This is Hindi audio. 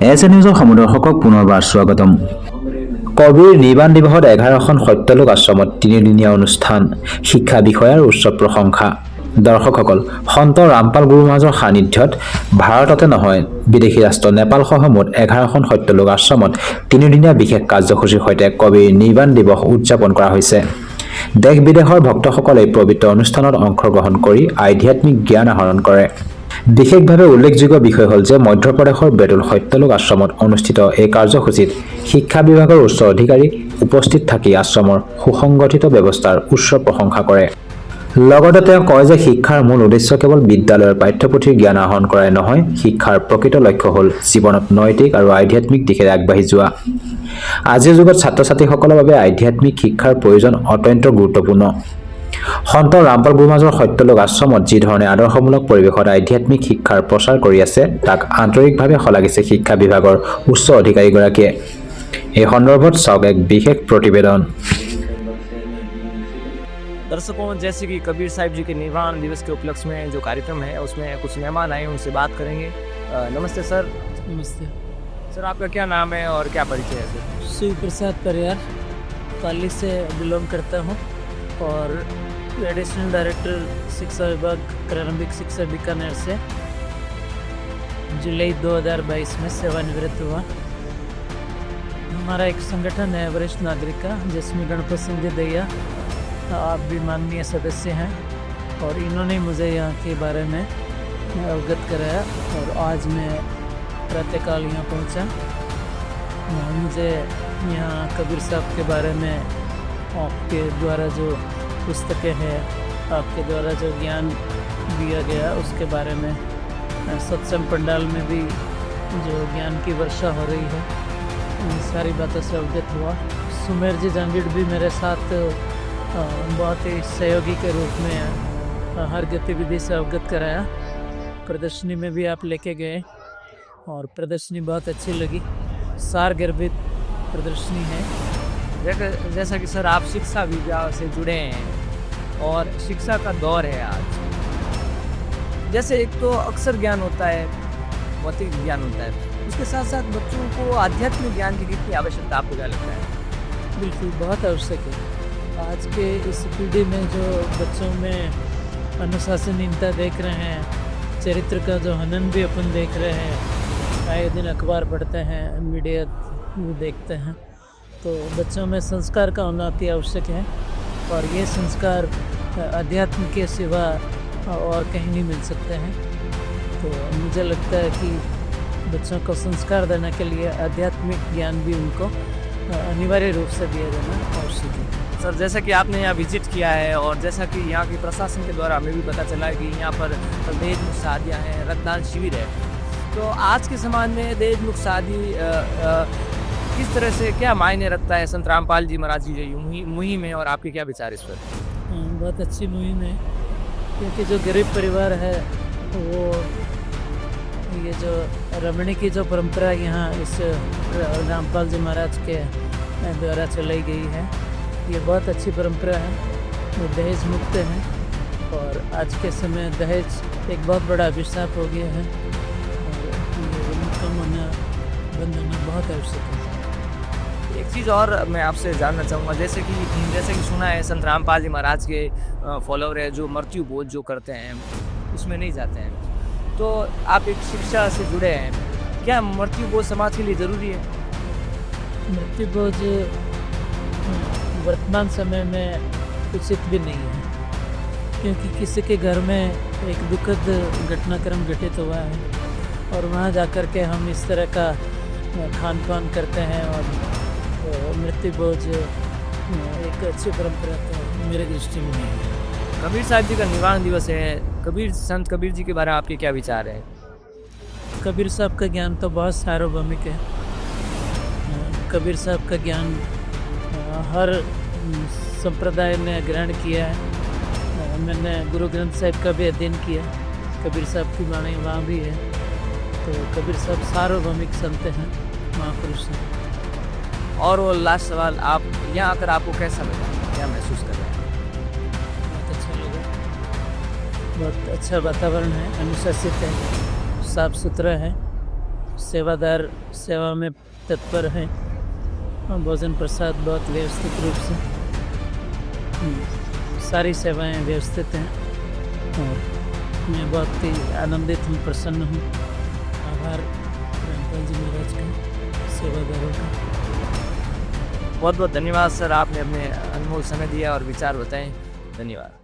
এছ নিউজৰ সমুদৰ্শকক পুনৰবাৰ স্বাগতম। কবিৰ নিৰ্বাণ দিৱসত 11খন সত্যলোক আশ্ৰমত তিনিদিনীয়া অনুষ্ঠান, শিক্ষা বিষয়াৰ উচ্চ প্ৰশংসা। দৰ্শকসকল, সন্ত ৰামপাল গুৰু মহাৰাজৰ সান্নিধ্যত ভাৰততে নহয় বিদেশী ৰাষ্ট্ৰ নেপালসহ মুঠ 11খন সত্যলোক আশ্ৰমত তিনিদিনীয়া বিশেষ কাৰ্যসূচীৰ সৈতে কবিৰ নিৰ্বাণ দিৱস উদযাপন কৰা হৈছে। দেশ বিদেশৰ ভক্তসকলে এই পবিত্ৰ অনুষ্ঠানত অংশগ্ৰহণ কৰি আধ্যাত্মিক জ্ঞান আহৰণ কৰে। বিশেষভাৱে উল্লেখযোগ্য বিষয় হ'ল যে মধ্যপ্ৰদেশৰ বেতুল সত্যলোক আশ্ৰমত অনুষ্ঠিত এই কাৰ্যসূচীত শিক্ষা বিভাগৰ উচ্চ অধিকাৰী উপস্থিত থাকি আশ্ৰমৰ সুসংগঠিত ব্যৱস্থাৰ উচ্চ প্ৰশংসা কৰে। লগতে তেওঁ কয় যে শিক্ষাৰ মূল উদ্দেশ্য কেৱল বিদ্যালয়ৰ পাঠ্যপুথিৰ জ্ঞান আহৰণ কৰাই নহয়, শিক্ষাৰ প্ৰকৃত লক্ষ্য হ'ল জীৱনত নৈতিক আৰু আধ্যাত্মিক দিশেৰে আগবাঢ়ি যোৱা। আজিৰ যুগত ছাত্ৰ-ছাত্ৰীসকলৰ বাবে আধ্যাত্মিক শিক্ষাৰ প্ৰয়োজন অত্যন্ত গুৰুত্বপূৰ্ণ। সন্ত ৰামপাল গুৰু মহাৰাজৰ সত্যলোক আশ্ৰমত যি ধৰণে আদৰ্শমূলক পৰিৱেশত আধ্যাত্মিক শিক্ষাৰ প্ৰচাৰ কৰি আছে, তাক আন্তৰিকভাৱে শলাগিছে শিক্ষা বিভাগৰ উচ্চ অধিকাৰীগৰাকীয়ে। এই সন্দৰ্ভত চাওক এক বিশেষ প্ৰতিবেদন। दर्शकों, जैसे कि कबीर साहिब जी के निर्वाण दिवस के उपलक्ष्य में जो कार्यक्रम है उसमें कुछ मेहमान आए, उनसे बात करेंगे। नमस्ते सर। नमस्ते सर, आपका क्या नाम है और क्या परिचय है सर? शिव प्रसाद परियार, पाली से बिलोंग करता हूँ और एडिशनल डायरेक्टर शिक्षा विभाग प्रारंभिक शिक्षा बीकानेर से जुलाई 2022 में सेवानिवृत्त हुआ। हमारा एक संगठन है वरिष्ठ नागरिक का, जिसमें गणपत सिंह जी दैया आप भी माननीय सदस्य हैं और इन्होंने मुझे यहाँ के बारे में अवगत कराया और आज मैं प्रातःकाल यहाँ पहुँचा। मुझे यहाँ कबीर साहब के बारे में आपके द्वारा जो पुस्तकें हैं, आपके द्वारा जो ज्ञान दिया गया उसके बारे में, सत्संग पंडाल में भी जो ज्ञान की वर्षा हो रही है, इन सारी बातों से अवगत हुआ। सुमेर जी जंगीड़ भी मेरे साथ बहुत ही सहयोगी के रूप में हर गतिविधि से अवगत कराया। प्रदर्शनी में भी आप लेके गए और प्रदर्शनी बहुत अच्छी लगी। सार गर्भित प्रदर्शनी है। जैसा कि सर आप शिक्षा विभाग से जुड़े हैं और शिक्षा का दौर है आज। जैसे एक तो अक्षर ज्ञान होता है, भौतिक ज्ञान होता है, उसके साथ साथ बच्चों को आध्यात्मिक ज्ञान की कितनी आवश्यकता आपको क्या लगता है? बिल्कुल बहुत आवश्यक है। आज के इस पीढ़ी में जो बच्चों में अनुशासनहीनता देख रहे हैं, चरित्र का जो हनन भी अपन देख रहे हैं, आए दिन अखबार पढ़ते हैं, मीडिया देखते हैं, तो बच्चों में संस्कार का होना अति आवश्यक है और ये संस्कार अध्यात्म के सिवा और कहीं नहीं मिल सकते हैं। तो मुझे लगता है कि बच्चों को संस्कार देने के लिए आध्यात्मिक ज्ञान भी उनको अनिवार्य रूप से दिया जाना आवश्यक है। सर, जैसा कि आपने यहाँ विजिट किया है और जैसा कि यहाँ की प्रशासन के द्वारा हमें भी पता चला है कि यहाँ पर दहेज मुक्त शादियाँ हैं, रक्तदान शिविर है, तो आज के समाज में दहेज मुक्त शादी किस तरह से क्या मायने रखता है संत रामपाल जी महाराज की जो मुहिम है, और आपके क्या विचार इस पर? बहुत अच्छी मुहिम है, क्योंकि जो गरीब परिवार है वो ये जो रमणी की जो परंपरा यहाँ इस रामपाल जी महाराज के द्वारा चलाई गई है, ये बहुत अच्छी परंपरा है। वो दहेज मुक्त है और आज के समय दहेज एक बहुत बड़ा अभिशाप हो गया है और ये कम होना, बंद होना बहुत आवश्यक है। एक चीज़ और मैं आपसे जानना चाहूँगा, जैसे कि सुना है संत रामपाल जी महाराज के फॉलोअर है जो मृत्यु भोज जो करते हैं उसमें नहीं जाते हैं, तो आप एक शिक्षा से जुड़े हैं, क्या मृत्यु भोज समाज के लिए ज़रूरी है? मृत्यु भोज वर्तमान समय में उचित भी नहीं है, क्योंकि किसी के घर में एक दुखद घटनाक्रम घटित हुआ है और वहाँ जाकर के हम इस तरह का खान पान करते हैं और मृत्यु भोज एक अच्छी परंपरा तो मेरे दृष्टि में नहीं है। कबीर साहब जी का निर्वाण दिवस है, संत कबीर जी के बारे में आपके क्या विचार हैं? कबीर साहब का ज्ञान तो बहुत सार्वभौमिक है। कबीर साहब का ज्ञान हर संप्रदाय ने ग्रहण किया है। मैंने गुरु ग्रंथ साहिब का भी अध्ययन किया, कबीर साहब की वाणी वहाँ भी है। तो कबीर साहब सार्वभौमिक संत हैं, महापुरुष हैं। और वो लास्ट सवाल, आप यहाँ आकर आपको कैसा लगा, क्या महसूस कर रहे हैं? बहुत अच्छा लगा, बहुत अच्छा वातावरण है, अनुशासित है, साफ सुथरा है, सेवादार सेवा में तत्पर हैं और भोजन प्रसाद बहुत व्यवस्थित रूप से सारी सेवाएं व्यवस्थित हैं और मैं बहुत ही आनंदित हूँ, प्रसन्न हूँ। आभार रामपाल जी महाराज का, सेवादारों का। बहुत बहुत धन्यवाद सर, आपने अपने अनमोल समय दिया और विचार बताए। धन्यवाद।